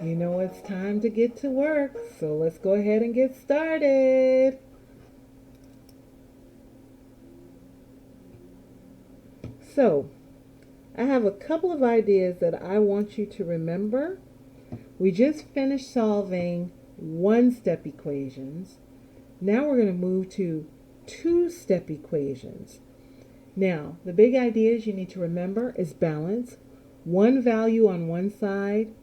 You know it's time to get to work, so let's go ahead and get started. So, I have a couple of ideas that I want you to remember. We just finished solving one-step equations. Now we're going to move to two-step equations. Now, the big ideas you need to remember is balance. One value on one side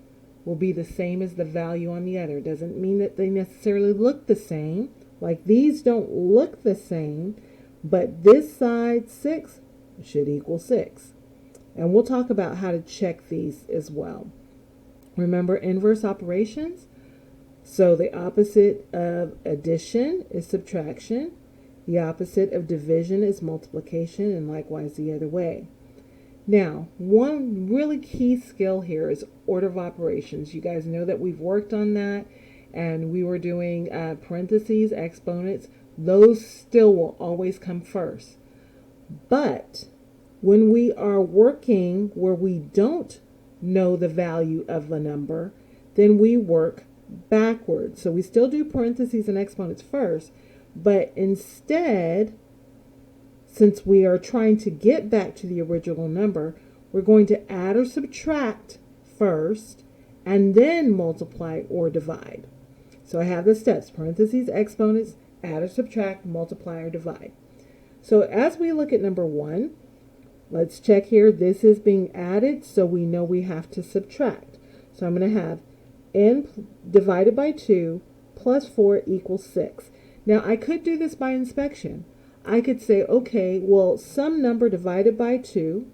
will be the same as the value on the other. It doesn't mean that they necessarily look the same. Like these don't look the same, but this side 6 should equal 6. And we'll talk about how to check these as well. Remember inverse operations? So the opposite of addition is subtraction. The opposite of division is multiplication, and likewise the other way. Now, one really key skill here is order of operations. You guys know that we've worked on that, and we were doing parentheses, exponents. Those still will always come first. But when we are working where we don't know the value of the number, then we work backwards. So we still do parentheses and exponents first, but instead, since we are trying to get back to the original number, we're going to add or subtract first and then multiply or divide. So I have the steps: parentheses, exponents, add or subtract, multiply or divide. So as we look at number 1, let's check here. This is being added, so we know we have to subtract. So I'm going to have n divided by 2 plus 4 equals 6. Now I could do this by inspection. I could say, okay, well, some number divided by 2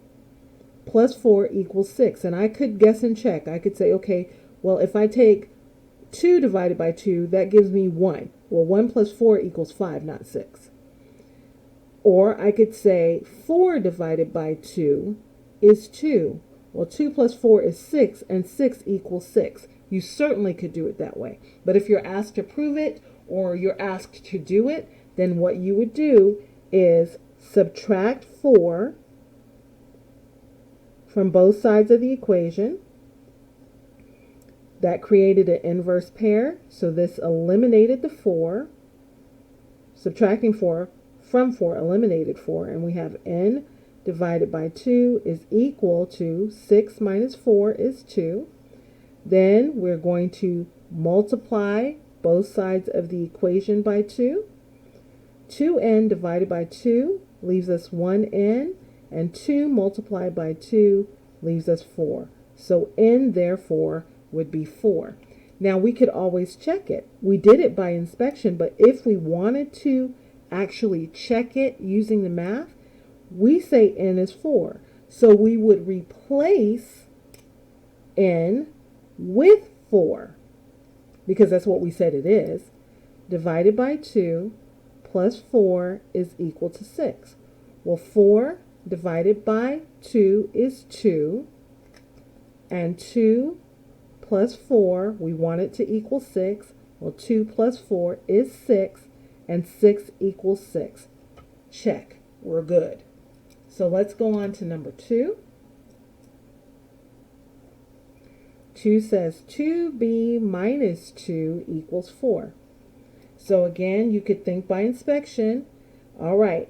plus 4 equals 6. And I could guess and check. I could say, okay, well, if I take 2 divided by 2, that gives me 1. Well, 1 plus 4 equals 5, not 6. Or I could say 4 divided by 2 is 2. Well, 2 plus 4 is 6, and 6 equals 6. You certainly could do it that way. But if you're asked to prove it or you're asked to do it, then what you would do is subtract 4 from both sides of the equation. That created an inverse pair, so this eliminated the 4. Subtracting 4 from 4 eliminated 4, and we have n divided by 2 is equal to 6 minus 4 is 2. Then we're going to multiply both sides of the equation by 2. 2n divided by 2 leaves us 1n, and 2 multiplied by 2 leaves us 4. So n, therefore, would be 4. Now, we could always check it. We did it by inspection, but if we wanted to actually check it using the math, we say n is 4. So we would replace n with 4, because that's what we said it is. Divided by 2 plus 4 is equal to 6. Well, 4 divided by 2 is 2, and 2 plus 4, we want it to equal 6. Well, 2 plus 4 is 6, and 6 equals 6. Check. We're good. So let's go on to number 2. 2 says 2b minus 2 equals 4. So again, you could think by inspection. All right,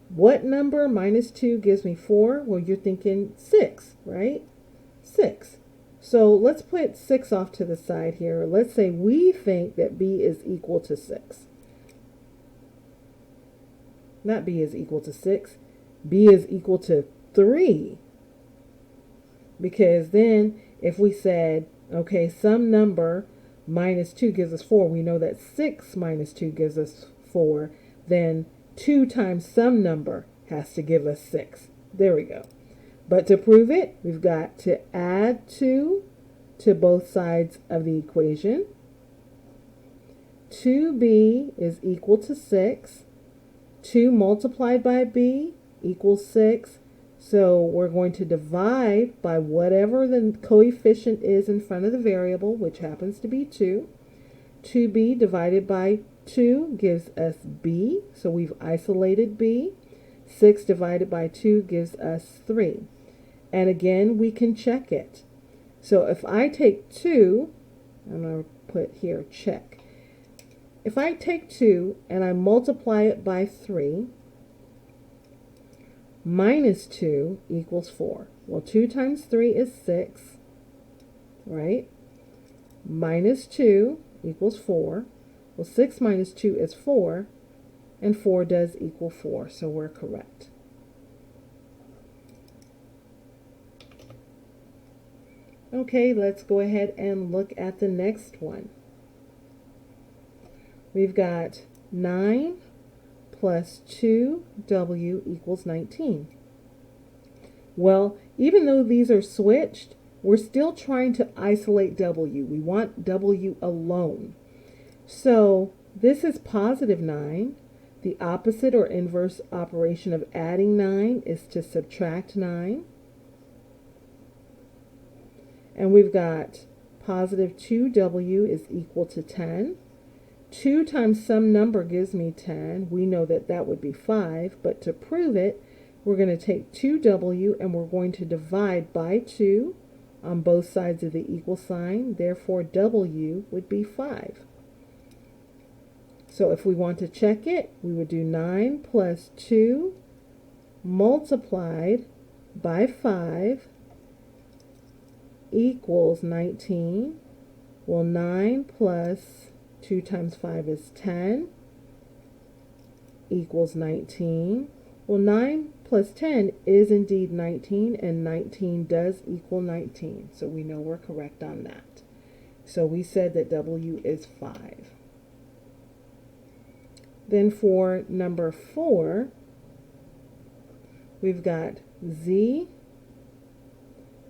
what number minus 2 gives me 4? Well, you're thinking 6, right? 6. So let's put 6 off to the side here. Let's say we think that b is equal to 6. Not b is equal to 6. B is equal to 3. Because then if we said, okay, some number minus 2 gives us 4, we know that 6 minus 2 gives us 4, then 2 times some number has to give us 6. There we go. But to prove it, we've got to add 2 to both sides of the equation. 2b is equal to 6. 2 multiplied by b equals 6. So we're going to divide by whatever the coefficient is in front of the variable, which happens to be 2. 2b divided by 2 gives us b, so we've isolated b. 6 divided by 2 gives us 3. And again, we can check it. So if I take 2, I'm going to put here check. If I take 2 and I multiply it by 3, minus 2 equals 4. Well, 2 times 3 is 6, right? Minus 2 equals 4. Well, 6 minus 2 is 4, and 4 does equal 4, so we're correct. Okay, let's go ahead and look at the next one. We've got 9 plus 2w equals 19. Well, even though these are switched, we're still trying to isolate w. We want w alone. So this is positive 9. The opposite or inverse operation of adding 9 is to subtract 9. And we've got positive 2w is equal to 10. 2 times some number gives me 10. We know that that would be 5, but to prove it, we're going to take 2w and we're going to divide by 2 on both sides of the equal sign. Therefore, w would be 5. So if we want to check it, we would do 9 plus 2 multiplied by 5 equals 19. Well, 9 plus 2 times 5 is 10 equals 19. Well, 9 plus 10 is indeed 19, and 19 does equal 19. So we know we're correct on that. So we said that w is 5. Then for number 4, we've got z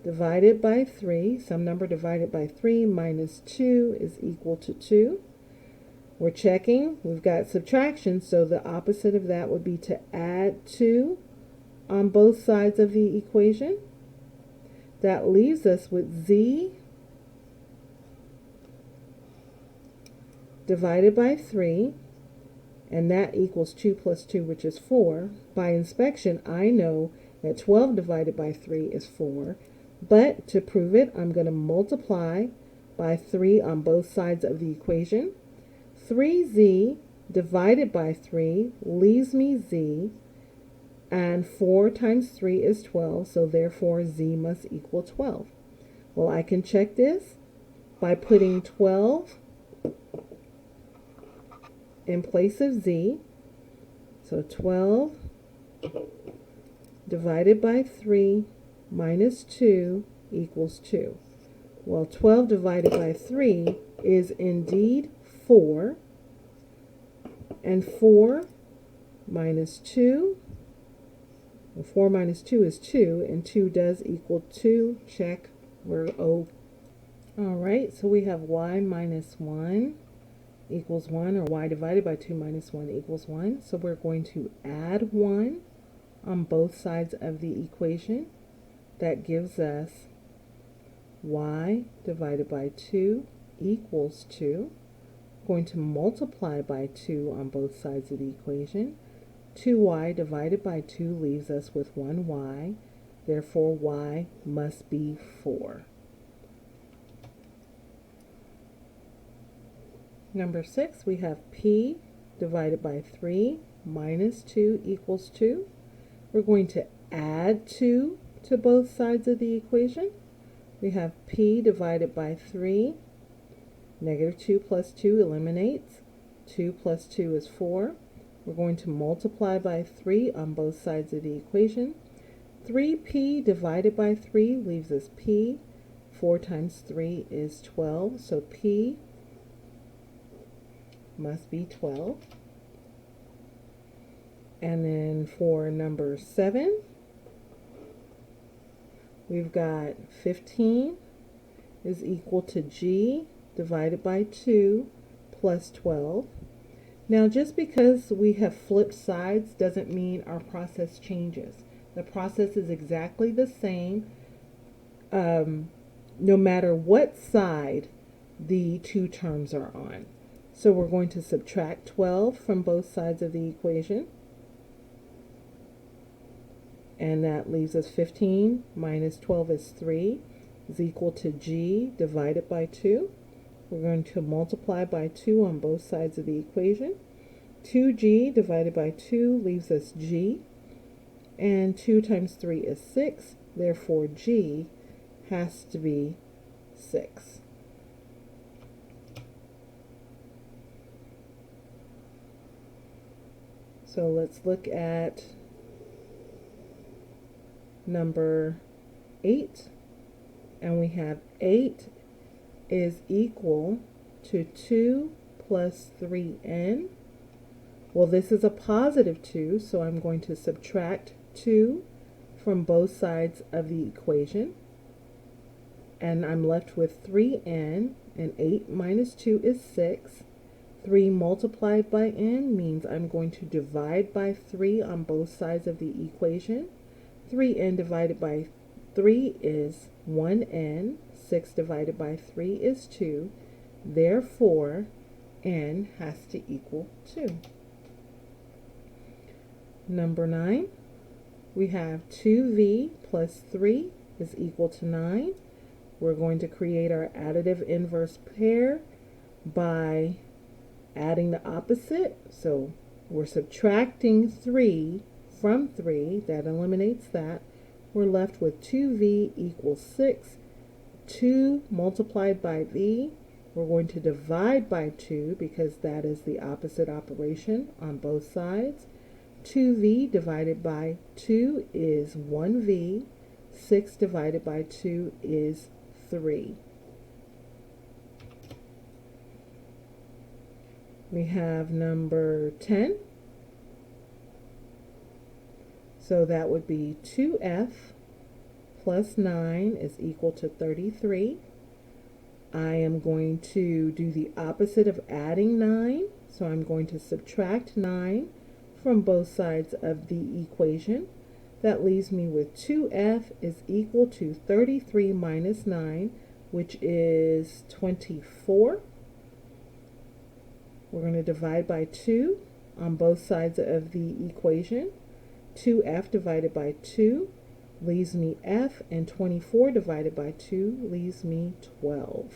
divided by 3, some number divided by 3 minus 2 is equal to 2. We're checking. We've got subtraction, so the opposite of that would be to add 2 on both sides of the equation. That leaves us with z divided by 3, and that equals 2 plus 2, which is 4. By inspection, I know that 12 divided by 3 is 4, but to prove it, I'm going to multiply by 3 on both sides of the equation. 3z divided by 3 leaves me z, and 4 times 3 is 12, so therefore z must equal 12. Well, I can check this by putting 12 in place of z. So 12 divided by 3 minus 2 equals 2. Well, 12 divided by 3 is indeed 4, and 4 minus 2, well, 4 minus 2 is 2, and 2 does equal 2. Check, we're O. All right, so we have y minus 1 equals 1, or y divided by 2 minus 1 equals 1. So we're going to add 1 on both sides of the equation. That gives us y divided by 2 equals 2. Going to multiply by 2 on both sides of the equation. 2y divided by 2 leaves us with 1y. Therefore, y must be 4. Number 6, we have p divided by 3 minus 2 equals 2. We're going to add 2 to both sides of the equation. We have p divided by 3. Negative 2 plus 2 eliminates. 2 plus 2 is 4. We're going to multiply by 3 on both sides of the equation. 3p divided by 3 leaves us p. 4 times 3 is 12, so p must be 12. And then for number 7, we've got 15 is equal to g divided by 2 plus 12. Now, just because we have flipped sides doesn't mean our process changes. The process is exactly the same no matter what side the two terms are on. So we're going to subtract 12 from both sides of the equation. And that leaves us 15 minus 12 is 3. is equal to g divided by 2. We're going to multiply by 2 on both sides of the equation. 2g divided by 2 leaves us g, and 2 times 3 is 6. Therefore, g has to be 6. So let's look at number 8, and we have 8 is equal to 2 plus 3n. Well, this is a positive 2, so I'm going to subtract 2 from both sides of the equation, and I'm left with 3n, and 8 minus 2 is 6. 3 multiplied by n means I'm going to divide by 3 on both sides of the equation. 3n divided by 3 is 1n. 6 divided by 3 is 2. Therefore, n has to equal 2. Number 9, we have 2v plus 3 is equal to 9. We're going to create our additive inverse pair by adding the opposite. So we're subtracting 3 from 3. That eliminates that. We're left with 2v equals 6. 2 multiplied by v. We're going to divide by 2 because that is the opposite operation on both sides. 2v divided by 2 is 1v. 6 divided by 2 is 3. We have number 10. So that would be 2f plus 9 is equal to 33. I am going to do the opposite of adding 9. So I'm going to subtract 9 from both sides of the equation. That leaves me with 2f is equal to 33 minus 9, which is 24. We're going to divide by 2 on both sides of the equation. 2f divided by 2 leaves me f, and 24 divided by 2 leaves me 12.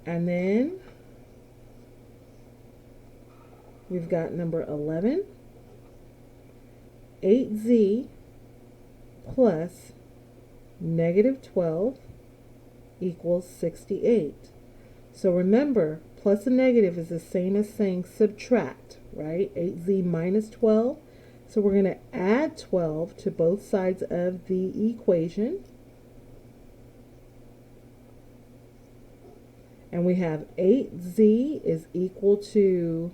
And then we've got number 11. 8z plus negative 12 equals 68. So remember, plus a negative is the same as saying subtract, right? 8z minus 12. So we're going to add 12 to both sides of the equation. And we have 8z is equal to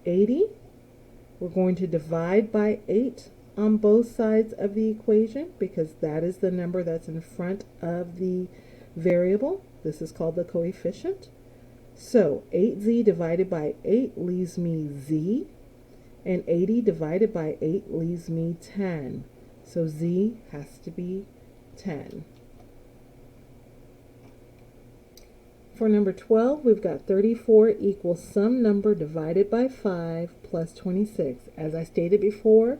80. We're going to divide by 8 on both sides of the equation because that is the number that's in front of the variable. This is called the coefficient. So 8z divided by 8 leaves me z, and 80 divided by 8 leaves me 10. So z has to be 10. For number 12, we've got 34 equals some number divided by 5 plus 26. As I stated before,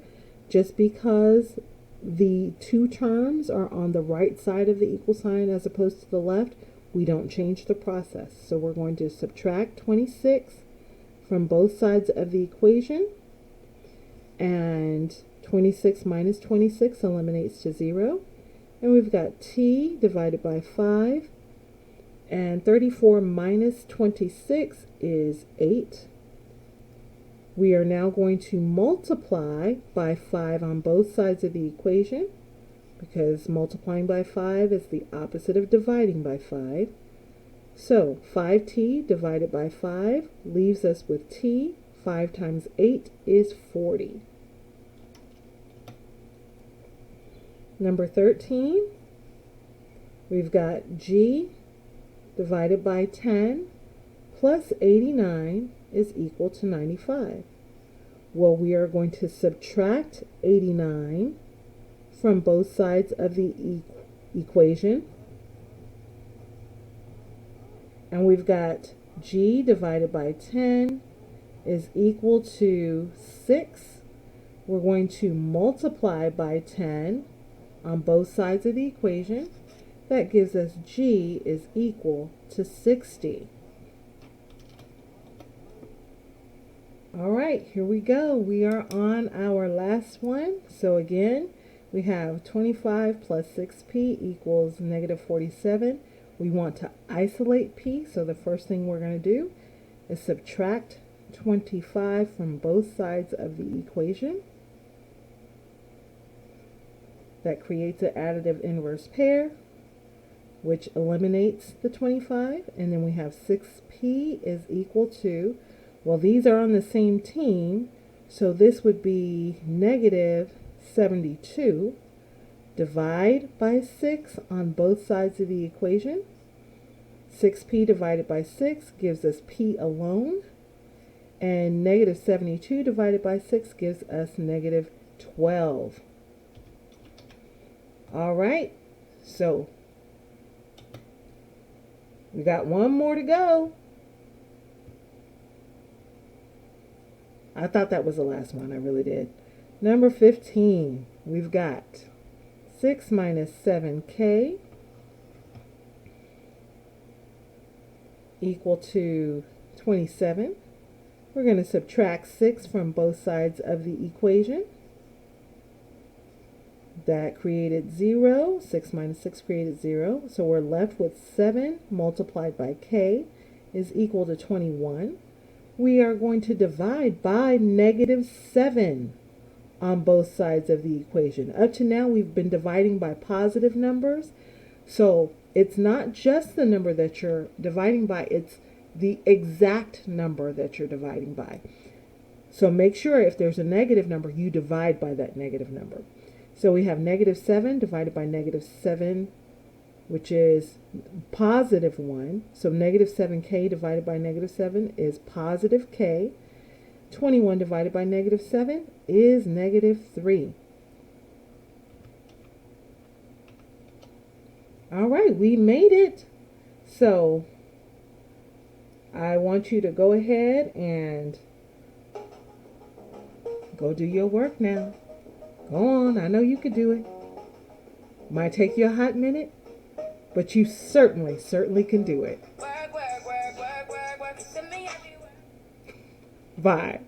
just because the two terms are on the right side of the equal sign as opposed to the left, we don't change the process. So we're going to subtract 26 from both sides of the equation, and 26 minus 26 eliminates to 0. And we've got t divided by 5, and 34 minus 26 is 8. We are now going to multiply by 5 on both sides of the equation, because multiplying by 5 is the opposite of dividing by 5. So 5t divided by 5 leaves us with t. 5 times 8 is 40. Number 13, we've got g divided by 10 plus 89 is equal to 95. Well, we are going to subtract 89 from both sides of the equation. And we've got g divided by 10 is equal to 6 We're going to multiply by 10 on both sides of the equation. That gives us G is equal to 60. All right, here we go. We are on our last one. So again, we have 25 plus 6p equals negative 47. We want to isolate p, so the first thing we're going to do is subtract 25 from both sides of the equation. That creates an additive inverse pair, which eliminates the 25, and then we have 6p is equal to, well, these are on the same team, so this would be negative 72. Divide by 6 on both sides of the equation. 6p divided by 6 gives us p alone, and negative 72 divided by 6 gives us negative 12. All right, so we got one more to go. I thought that was the last one, I really did. Number 15, we've got 6 minus 7k equal to 27. We're going to subtract 6 from both sides of the equation. That created 0. 6 minus 6 created 0. So we're left with 7 multiplied by k is equal to 21. We are going to divide by negative 7 on both sides of the equation. Up to now, we've been dividing by positive numbers. So it's not just the number that you're dividing by, it's the exact number that you're dividing by. So make sure if there's a negative number, you divide by that negative number. So we have negative 7 divided by negative 7, which is positive 1. So negative 7k divided by negative 7 is positive k. 21 divided by negative 7 is negative 3. All right, we made it. So I want you to go ahead and go do your work now. Go on, I know you could do it. Might take you a hot minute, but you certainly can do it. Bye.